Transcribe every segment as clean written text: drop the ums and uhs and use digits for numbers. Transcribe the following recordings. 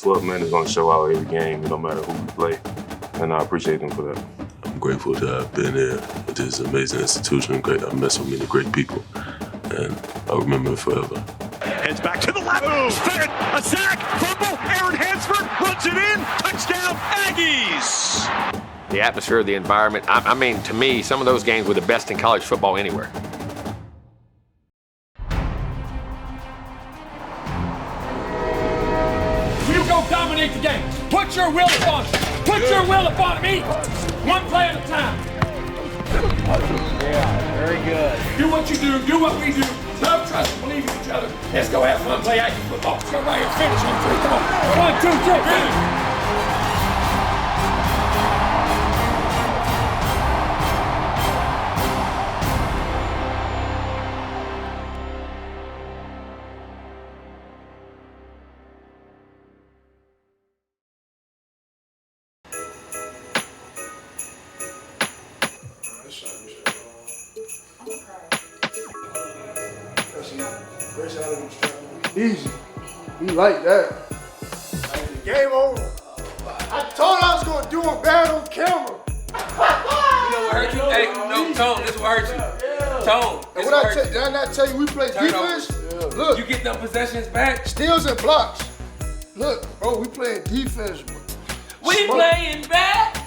12 men is going to show out every game, no matter who we play, and I appreciate them for that. I'm grateful to have been here at this amazing institution. I've met so many great people, and I'll remember it forever. Heads back to the left, spin, a sack, fumble, Aaron Hansford runs it in, touchdown, Aggies! The atmosphere, the environment, I mean, to me, some of those games were the best in college football anywhere. You go dominate the game. Put your will upon it. Put your will upon me. One play at a time. Yeah, very good. Do what you do what we do. Love, trust, and believe in each other. Let's go have fun, play Aggie football. Let's go right here, finish on three. Come on. 1, 2, 3, finish. Easy. He like that. Game over. I told I was gonna do him bad on camera. You know what hurt you? Hey, no, Tone, this what hurt you. Tone, And what did I not tell you we play defense? Look. You get them possessions back. Steals and blocks. Look, bro, we playing defense, bro. We playing basketball.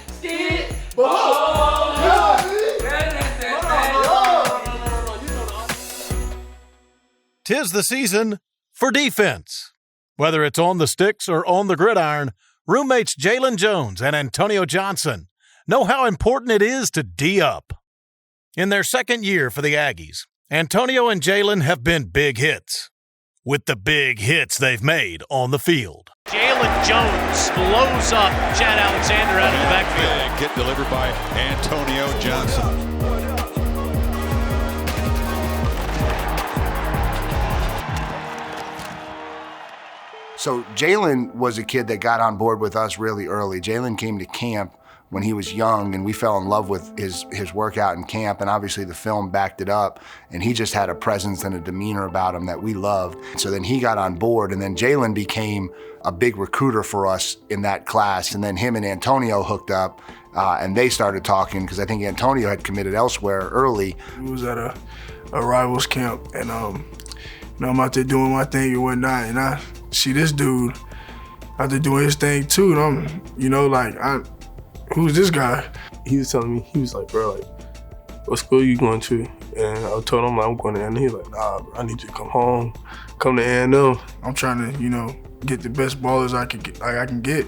Tis the season for defense. Whether it's on the sticks or on the gridiron, roommates Jalen Jones and Antonio Johnson know how important it is to D up. In their second year for the Aggies, Antonio and Jalen have been big hits, with the big hits they've made on the field. Jalen Jones blows up Chad Alexander out of the backfield. Get delivered by Antonio Johnson. So Jalen was a kid that got on board with us really early. Jalen came to camp when he was young, and we fell in love with his workout in camp, and obviously the film backed it up, and he just had a presence and a demeanor about him that we loved. So then he got on board, and then Jalen became a big recruiter for us in that class, and then him and Antonio hooked up, and they started talking, because I think Antonio had committed elsewhere early. We was at a rivals camp, and I'm out there doing my thing and whatnot, and I see this dude out there doing his thing too, and I'm, who's this guy? He was telling me, he was like, bro, like, what school you going to? And I told him, like, I'm going to A&M. He was like, nah, bro, I need you to come home, come to A&M. I'm trying to, get the best ballers I can get.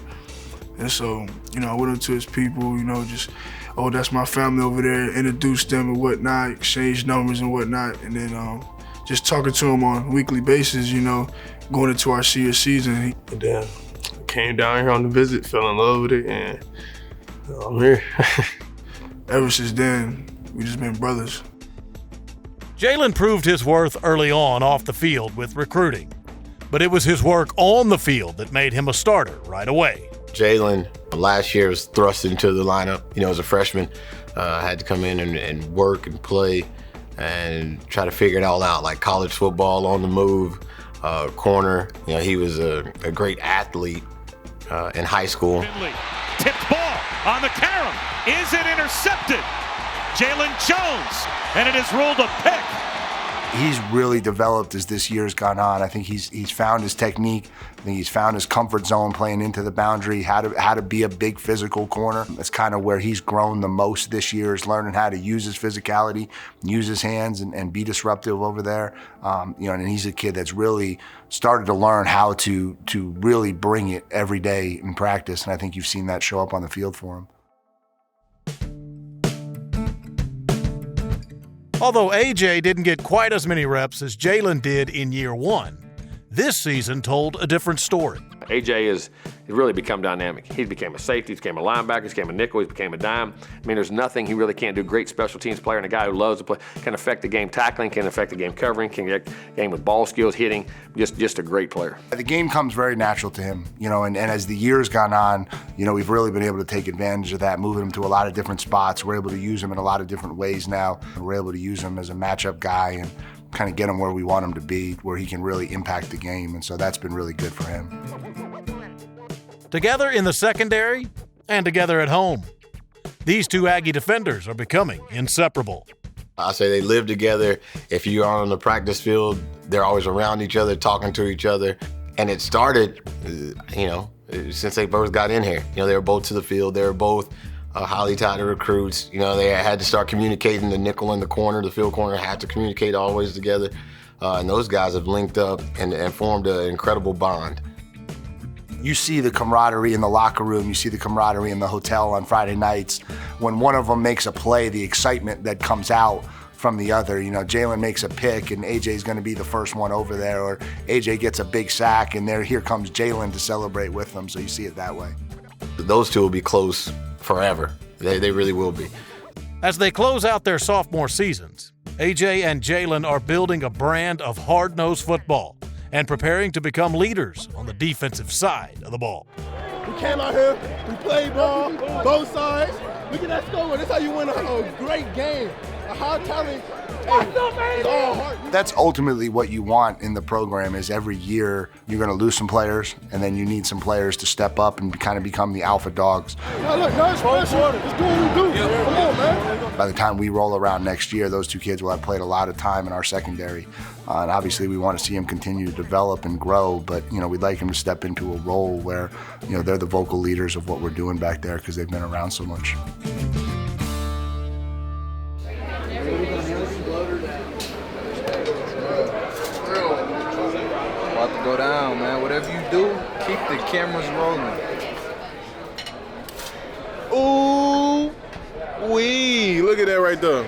And so, I went up to his people, just, oh, that's my family over there, introduced them and whatnot, exchanged numbers and whatnot, and then just talking to him on a weekly basis, going into our senior season. And then I came down here on the visit, fell in love with it, and I'm here. Ever since then, we just been brothers. Jalen proved his worth early on off the field with recruiting, but it was his work on the field that made him a starter right away. Jalen, last year, was thrust into the lineup. As a freshman, I had to come in and work and play and try to figure it all out, like college football on the move, corner. He was a great athlete in high school. Tipped ball on the carom. Is it intercepted? Jalen Jones, and it is ruled a pick. He's really developed as this year's gone on. I think he's found his technique. I think he's found his comfort zone playing into the boundary, how to be a big physical corner. That's kind of where he's grown the most this year, is learning how to use his physicality, use his hands, and be disruptive over there. And he's a kid that's really started to learn how to really bring it every day in practice, and I think you've seen that show up on the field for him. Although AJ didn't get quite as many reps as Jalen did in year one, this season told a different story. AJ has really become dynamic. He became a safety, he became a linebacker, he became a nickel, he became a dime. There's nothing he really can't do. Great special teams player and a guy who loves to play, can affect the game tackling, can affect the game covering, can get the game with ball skills, hitting, just a great player. The game comes very natural to him, and as the years gone on, we've really been able to take advantage of that, moving him to a lot of different spots. We're able to use him in a lot of different ways now. We're able to use him as a matchup guy and kind of get him where we want him to be, where he can really impact the game, and so that's been really good for him. together in the secondary and together at home. These two Aggie defenders are becoming inseparable. I say they live together. If you're on the practice field, they're always around each other, talking to each other. And it started, since they both got in here. They were both to the field. They were both highly touted recruits. They had to start communicating. The nickel in the corner, the field corner had to communicate always together. And those guys have linked up and formed an incredible bond. You see the camaraderie in the locker room. You see the camaraderie in the hotel on Friday nights. When one of them makes a play, the excitement that comes out from the other. Jalen makes a pick and AJ's going to be the first one over there, or AJ gets a big sack and here comes Jalen to celebrate with them. So you see it that way. Those two will be close forever. They really will be. As they close out their sophomore seasons, AJ and Jalen are building a brand of hard-nosed football and preparing to become leaders on the defensive side of the ball. We came out here, we played ball, both sides. Look at that score. That's how you win a great game. A high talent. It's all heart. That's ultimately what you want in the program. Is every year you're going to lose some players, and then you need some players to step up and kind of become the alpha dogs. Now look, no pressure. Let's do what we do. Yeah. Come on, man. By the time we roll around next year, those two kids will have played a lot of time in our secondary. And obviously we want to see them continue to develop and grow, but we'd like them to step into a role where they're the vocal leaders of what we're doing back there because they've been around so much. About to go down, man. Whatever you do, keep the cameras rolling. Ooh, wee! Look at that right there.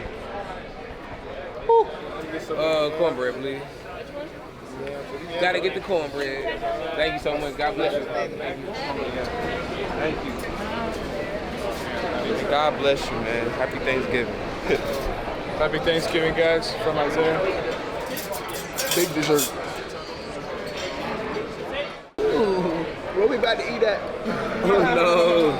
Cornbread, please. Gotta get the cornbread. Thank you so much. God bless you. Thank you. God bless you, man. Happy Thanksgiving. Happy Thanksgiving, guys, from Isaiah. Big dessert. Where we about to eat at? Oh, no.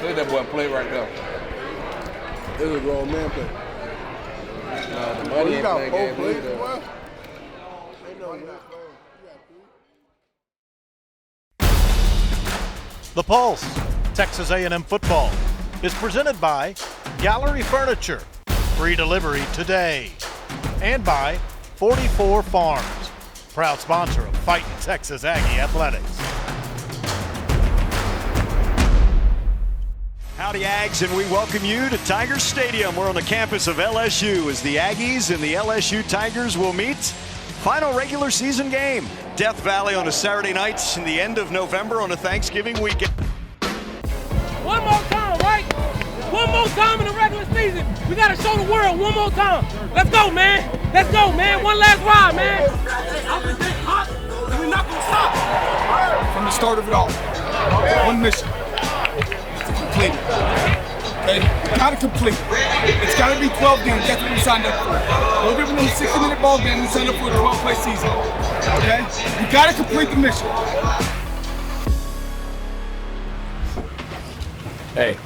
Look at that boy play right there. This is a grown man play. The money you got both plays, boy? The Pulse, Texas A&M football, is presented by Gallery Furniture, free delivery today, and by 44 Farms, proud sponsor of Fighting Texas Aggie Athletics. Howdy, Aggs, and we welcome you to Tigers Stadium. We're on the campus of LSU as the Aggies and the LSU Tigers will meet. Final regular season game. Death Valley on a Saturday night in the end of November on a Thanksgiving weekend. One more time, right? One more time in the regular season. We got to show the world one more time. Let's go, man. Let's go, man. One last ride, man. We're not going to stop. From the start of it all, one mission. Complete. Okay? Gotta complete. It's gotta be 12 games. That's what we signed up for. We're giving them a 60-minute ball game. We signed up for a 12-play season. Okay? You gotta complete the mission. Hey,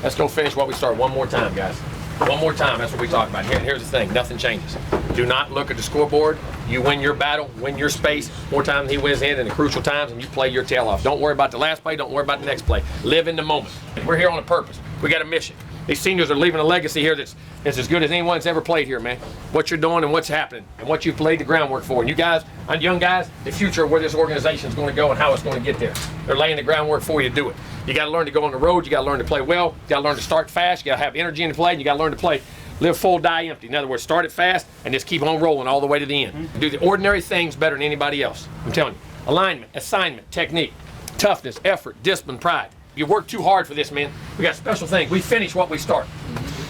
let's go finish what we started one more time, guys. One more time, that's what we talk about. Here's the thing, nothing changes. Do not look at the scoreboard. You win your battle, win your space. More time than he wins in the crucial times, and you play your tail off. Don't worry about the last play, don't worry about the next play. Live in the moment. We're here on a purpose. We got a mission. These seniors are leaving a legacy here that's as good as anyone's ever played here, man. What you're doing and what's happening and what you've laid the groundwork for. And you guys, young guys, the future of where this organization is going to go and how it's going to get there. They're laying the groundwork for you to do it. You got to learn to go on the road. You got to learn to play well. You got to learn to start fast. You got to have energy in the play. And you got to learn to play. Live full, die empty. In other words, start it fast and just keep on rolling all the way to the end. Do the ordinary things better than anybody else. I'm telling you. Alignment, assignment, technique, toughness, effort, discipline, pride. You work too hard for this, man. We got special things. We finish what we start.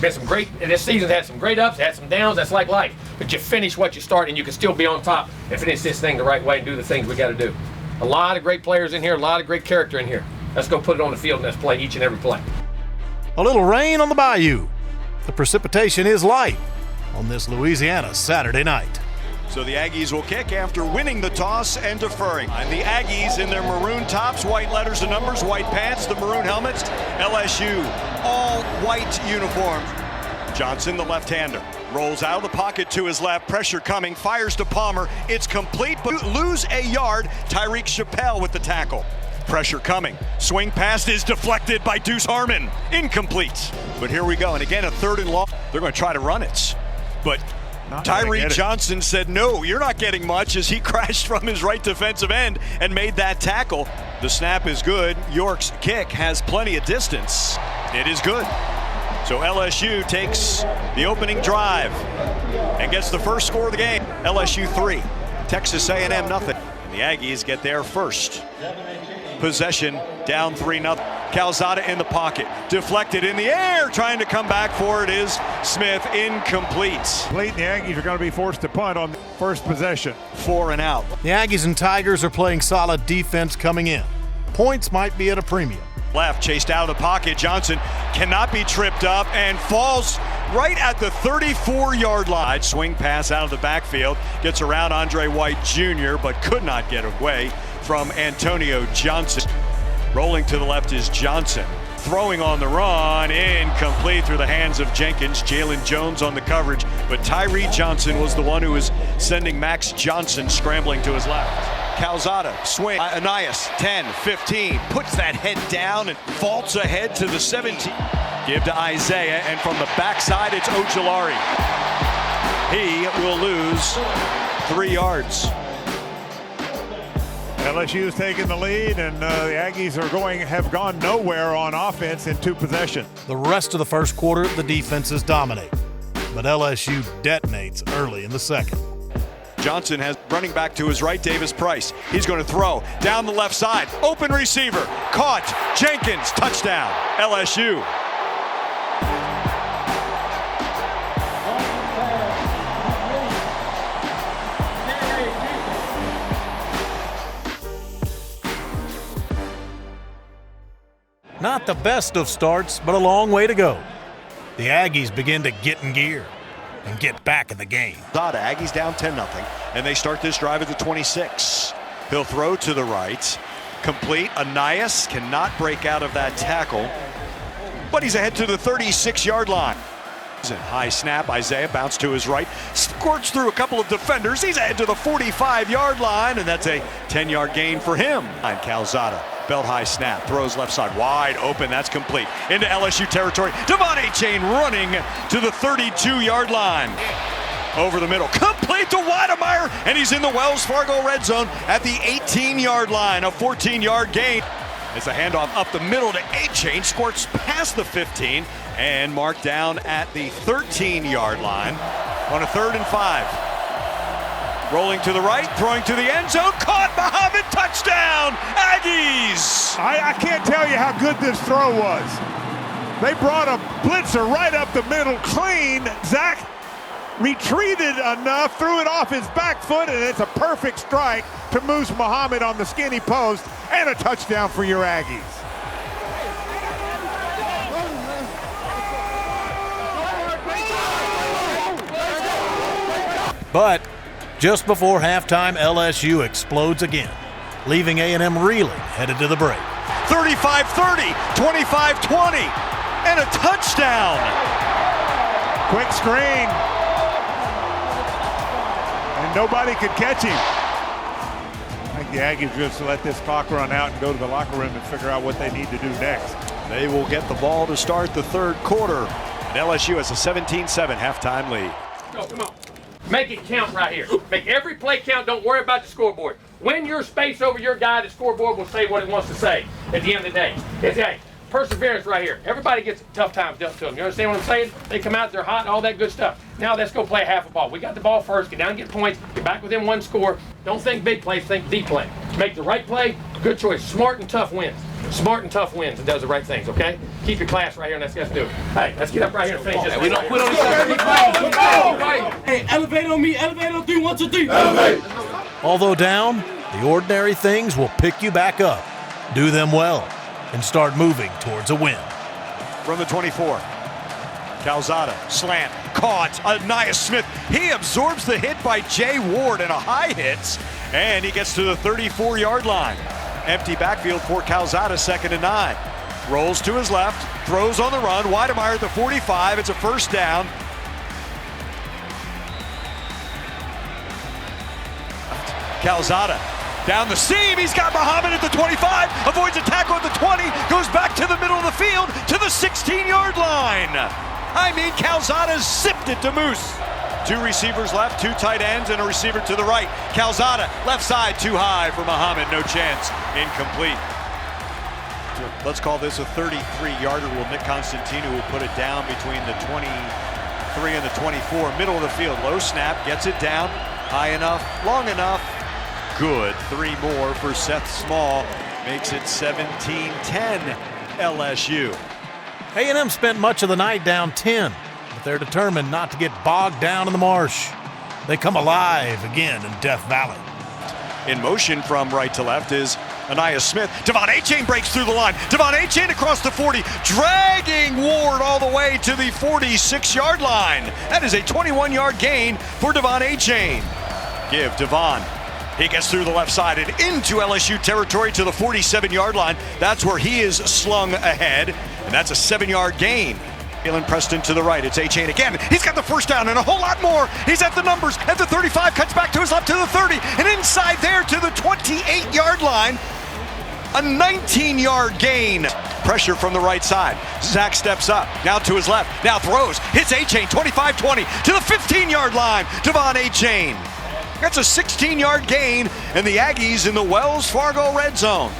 We had some great, and this season's had some great ups, had some downs. That's like life. But you finish what you start, and you can still be on top and finish this thing the right way and do the things we got to do. A lot of great players in here, a lot of great character in here. Let's go put it on the field and let's play each and every play. A little rain on the Bayou. The precipitation is light on this Louisiana Saturday night. So the Aggies will kick after winning the toss and deferring. And the Aggies in their maroon tops, white letters and numbers, white pants, the maroon helmets. LSU, all white uniforms. Johnson, the left-hander, rolls out of the pocket to his left, pressure coming, fires to Palmer, it's complete, but lose a yard. Tyreek Chappelle with the tackle. Pressure coming, swing pass is deflected by Deuce Harmon, incomplete. But here we go, and again a 3rd and long. They're going to try to run it, but Tyree Johnson said, no, you're not getting much, as he crashed from his right defensive end and made that tackle. The snap is good. York's kick has plenty of distance. It is good. So LSU takes the opening drive and gets the first score of the game. LSU 3, Texas A&M nothing. And the Aggies get their first possession, down 3-0. Calzada in the pocket, deflected in the air, trying to come back for it is Smith, incomplete. The Aggies are going to be forced to punt on the first possession. 4 and out. The Aggies and Tigers are playing solid defense coming in. Points might be at a premium. Left, chased out of the pocket. Johnson cannot be tripped up and falls right at the 34-yard line. Swing pass out of the backfield, gets around Andre White Jr., but could not get away from Antonio Johnson. Rolling to the left is Johnson. Throwing on the run, incomplete through the hands of Jenkins. Jalen Jones on the coverage, but Tyree Johnson was the one who was sending Max Johnson scrambling to his left. Calzada, swing, Anias, 10, 15, puts that head down and vaults ahead to the 17. Give to Isaiah, and from the backside, it's Ojulari. He will lose 3 yards. LSU is taking the lead, and the Aggies have gone nowhere on offense in 2 possessions. The rest of the first quarter, the defenses dominate, but LSU detonates early in the second. Johnson has running back to his right, Davis Price. He's going to throw down the left side. Open receiver, caught. Jenkins, touchdown, LSU. Not the best of starts, but a long way to go. The Aggies begin to get in gear and get back in the game. Aggies down 10-0, and they start this drive at the 26. He'll throw to the right, complete. Anias cannot break out of that tackle, but he's ahead to the 36-yard line. High snap, Isaiah bounced to his right, squirts through a couple of defenders. He's ahead to the 45-yard line, and that's a 10-yard gain for him. And Calzada, belt high snap, throws left side wide open. That's complete into LSU territory. Devon Chain running to the 32-yard line. Over the middle, complete to Weidemeyer, and he's in the Wells Fargo red zone at the 18-yard line. A 14-yard gain. It's a handoff up the middle to A-Chain, squirts past the 15, and marked down at the 13-yard line on a 3rd and 5. Rolling to the right, throwing to the end zone, caught, Muhammad, touchdown, Aggies! I can't tell you how good this throw was. They brought a blitzer right up the middle, clean. Zach retreated enough, threw it off his back foot, and it's a perfect strike to Moose Muhammad on the skinny post, and a touchdown for your Aggies. But just before halftime, LSU explodes again, leaving A&M reeling headed to the break. 35-30, 25-20, and a touchdown. Quick screen. And nobody could catch him. I think the Aggies just let this clock run out and go to the locker room and figure out what they need to do next. They will get the ball to start the 3rd quarter. And LSU has a 17-7 halftime lead. Go, come on. Make it count right here. Make every play count. Don't worry about the scoreboard. Win your space over your guy. The scoreboard will say what it wants to say at the end of the day. It's perseverance right here. Everybody gets tough times dealt to them. You understand what I'm saying? They come out, they're hot, all that good stuff. Now let's go play half a ball. We got the ball first. Get down and get points. Get back within 1 score. Don't think big plays. Think deep play. Make the right play. Good choice. Smart and tough wins. Smart and tough wins and does the right things, okay? Keep your class right here, and let's do it. Hey, let's get up right here and finish this. We don't Hey, elevate on me, elevate on 3, 1, 2, 3. Elevate. Although down, the ordinary things will pick you back up, do them well, and start moving towards a win. From the 24, Calzada, slant, caught, Anias Smith. He absorbs the hit by Jay Ward and a high hit, and he gets to the 34-yard line. Empty backfield for Calzada, 2nd and 9. Rolls to his left, throws on the run. Weidemeyer at the 45. It's a first down. Calzada down the seam. He's got Muhammad at the 25. Avoids a tackle at the 20. Goes back to the middle of the field to the 16-yard line. I mean, Calzada zipped it to Moose. 2 receivers left, 2 tight ends, and a receiver to the right. Calzada, left side, too high for Muhammad. No chance. Incomplete. Let's call this a 33-yarder. Will Nick Constantino will put it down between the 23 and the 24. Middle of the field. Low snap. Gets it down. High enough. Long enough. Good. 3 more for Seth Small. Makes it 17-10 LSU. A&M spent much of the night down 10. They're determined not to get bogged down in the marsh. They come alive again in Death Valley. In motion from right to left is Anaya Smith. Devon Achane breaks through the line. Devon Achane across the 40, dragging Ward all the way to the 46-yard line. That is a 21-yard gain for Devon Achane. Give Devon. He gets through the left side and into LSU territory to the 47-yard line. That's where he is slung ahead, and that's a 7-yard gain. Jalen Preston to the right. It's Achane again. He's got the first down and a whole lot more. He's at the numbers at the 35, cuts back to his left to the 30, and inside there to the 28-yard line. A 19-yard gain. Pressure from the right side. Zach steps up. Now to his left. Now throws. Hits Achane 25-20 to the 15-yard line. Devon Achane. That's a 16-yard gain, and the Aggies in the Wells Fargo red zone.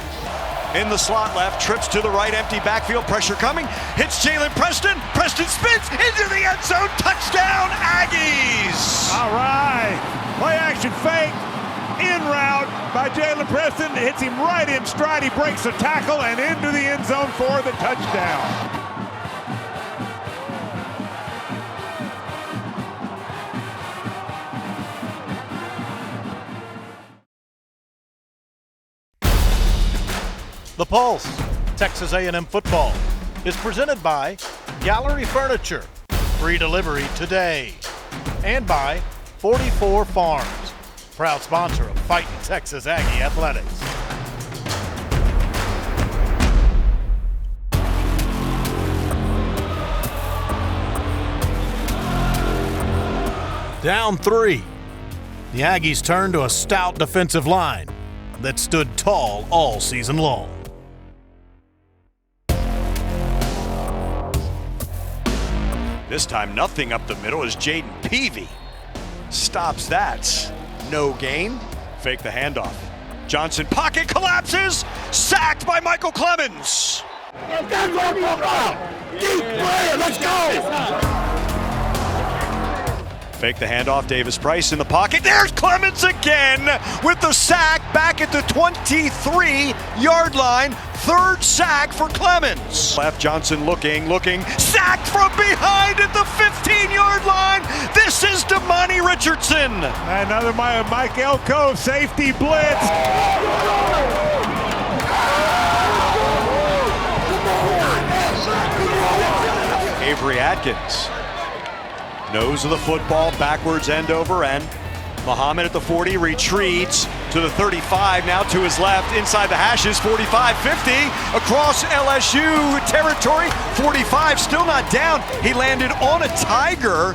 In the slot left, trips to the right, empty backfield, pressure coming, hits Jalen Preston, Preston spins into the end zone, touchdown Aggies! All right, play action fake, in route by Jalen Preston, hits him right in stride, he breaks the tackle and into the end zone for the touchdown. The Pulse, Texas A&M football, is presented by Gallery Furniture, free delivery today, and by 44 Farms, proud sponsor of Fighting Texas Aggie Athletics. Down 3, the Aggies turn to a stout defensive line that stood tall all season long. This time, nothing up the middle as Jaden Peavy stops that. No gain. Fake the handoff. Johnson pocket collapses. Sacked by Michael Clemens. Keep playing. Let's go. Fake the handoff. Davis Price in the pocket. There's Clemens again with the sack back at the 23-yard line. 3rd sack for Clemens. Left Johnson looking. Sacked from behind at the 15-yard line. This is Damani Richardson. Another Mike Elko safety blitz. Avery Atkins. Nose of the football, backwards, end over end. Muhammad at the 40, retreats to the 35, now to his left, inside the hashes, 45-50, across LSU territory, 45, still not down. He landed on a Tiger.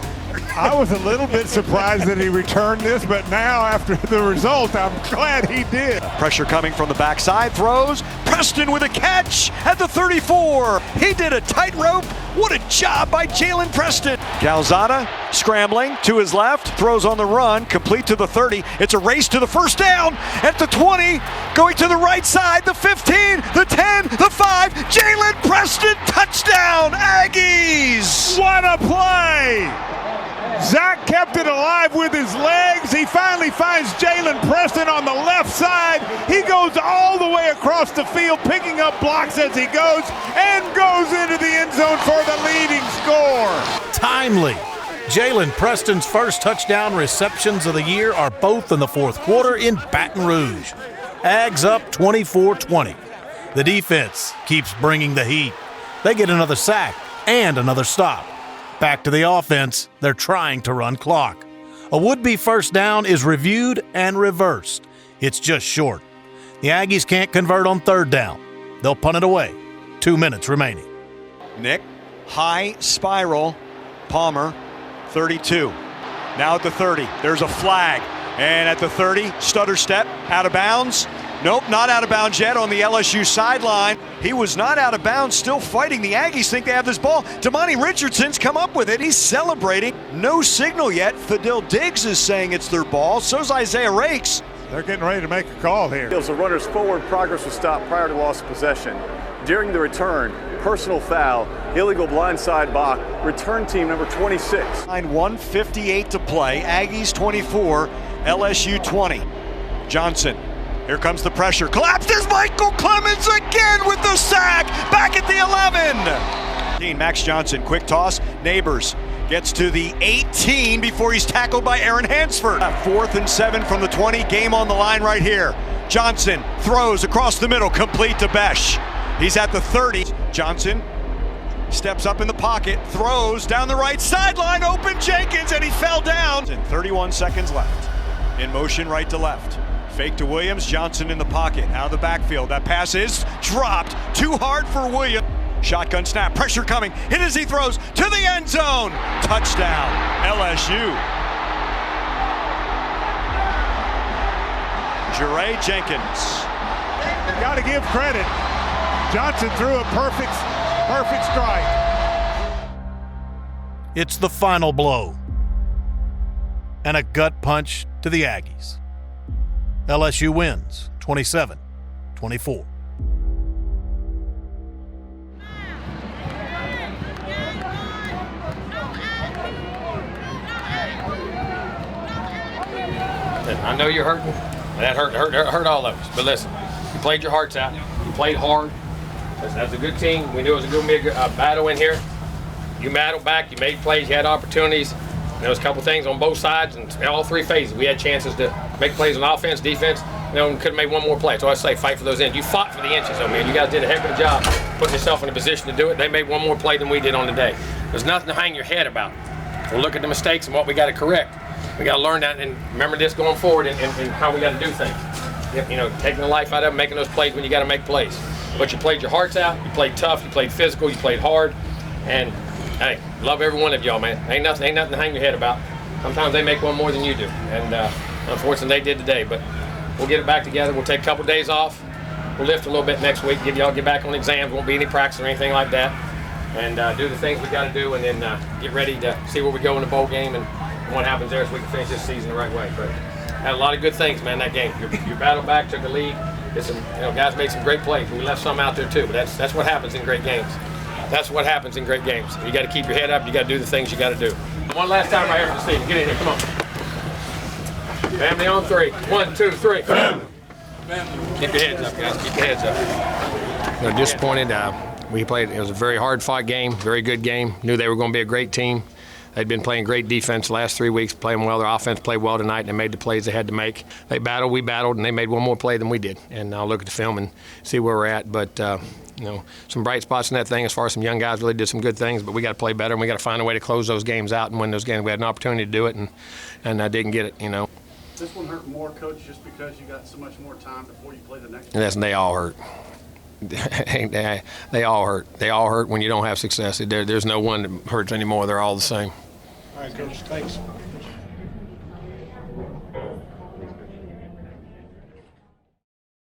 I was a little bit surprised that he returned this, but now after the result, I'm glad he did. Pressure coming from the backside, throws. Preston with a catch at the 34. He did a tightrope. What a job by Jalen Preston. Calzada scrambling to his left, throws on the run, complete to the 30. It's a race to the first down at the 20, going to the right side, the 15, the 10, the 5. Jalen Preston, touchdown, Aggies! What a play! Zach kept it alive with his legs. He finally finds Jalen Preston on the left side. He goes all the way across the field, picking up blocks as he goes, and goes into the end zone for the leading score. Timely. Jalen Preston's first touchdown receptions of the year are both in the 4th quarter in Baton Rouge. Ags up 24-20. The defense keeps bringing the heat. They get another sack and another stop. Back to the offense, they're trying to run clock. A would-be first down is reviewed and reversed. It's just short. The Aggies can't convert on 3rd down. They'll punt it away. 2 minutes remaining. Nick, high spiral, Palmer, 32. Now at the 30, there's a flag. And at the 30, stutter step, out of bounds. Nope, not out of bounds yet on the LSU sideline. He was not out of bounds, still fighting. The Aggies think they have this ball. Damani Richardson's come up with it. He's celebrating. No signal yet. Fadil Diggs is saying it's their ball. So's Isaiah Rakes. They're getting ready to make a call here. As the runner's forward progress was stopped prior to loss of possession. During the return, personal foul, illegal blindside block, return team number 26. 1:58 to play. Aggies 24, LSU 20. Johnson. Here comes the pressure. Collapses Michael Clemens again with the sack. Back at the 11. Max Johnson, quick toss. Neighbors gets to the 18 before he's tackled by Aaron Hansford. 4th and 7 from the 20. Game on the line right here. Johnson throws across the middle, complete to Besh. He's at the 30. Johnson steps up in the pocket, throws down the right sideline, open Jenkins, and he fell down. And 31 seconds left. In motion right to left. Fake to Williams, Johnson in the pocket, out of the backfield. That pass is dropped, too hard for Williams. Shotgun snap, pressure coming, hit as he throws to the end zone. Touchdown, LSU. Jure Jenkins. Got to give credit. Johnson threw a perfect strike. It's the final blow. And a gut punch to the Aggies. LSU wins 27-24. I know you're hurting. That hurt all of us. But listen, you played your hearts out. You played hard. That's a good team. We knew it was going to be a battle in here. You battled back. You made plays. You had opportunities. And there was a couple things on both sides and all three phases. We had chances to make plays on offense, defense. You know, and could have made one more play. So I say fight for those ends. You fought for the inches, though, man. You guys did a heck of a job putting yourself in a position to do it. They made one more play than we did on the day. There's nothing to hang your head about. We'll look at the mistakes and what we got to correct. We got to learn that and remember this going forward and how we got to do things. You know, taking the life out of them, making those plays when you got to make plays. But you played your hearts out. You played tough. You played physical. You played hard. And hey, love every one of y'all, man. Ain't nothing to hang your head about. Sometimes they make one more than you do, and unfortunately they did today. But we'll get it back together. We'll take a couple days off. We'll lift a little bit next week. Get back on exams. Won't be any practice or anything like that. And do the things we got to do, and then get ready to see where we go in the bowl game and what happens there, so we can finish this season the right way. But had a lot of good things, man. That game. You battled back, took the lead. Guys made some great plays. We left some out there too. But that's what happens in great games. That's what happens in great games. You got to keep your head up. You got to do the things you got to do. One last time right here for the season. Get in here. Come on. Family on 3. 1, 2, 3. Family. Keep your heads up, guys. Keep your heads up. Disappointed. We played. It was a very hard-fought game. Very good game. Knew they were going to be a great team. They'd been playing great defense the last 3 weeks, playing well. Their offense played well tonight, and they made the plays they had to make. They battled, we battled, and they made one more play than we did. And I'll look at the film and see where we're at. But, some bright spots in that thing as far as some young guys really did some good things, but we got to play better, and we got to find a way to close those games out and win those games. We had an opportunity to do it, and I didn't get it, This one hurt more, Coach, just because you got so much more time before you play the next one? They all hurt. They all hurt. They all hurt when you don't have success. There's no one that hurts anymore. They're all the same. All right, Coach, thanks.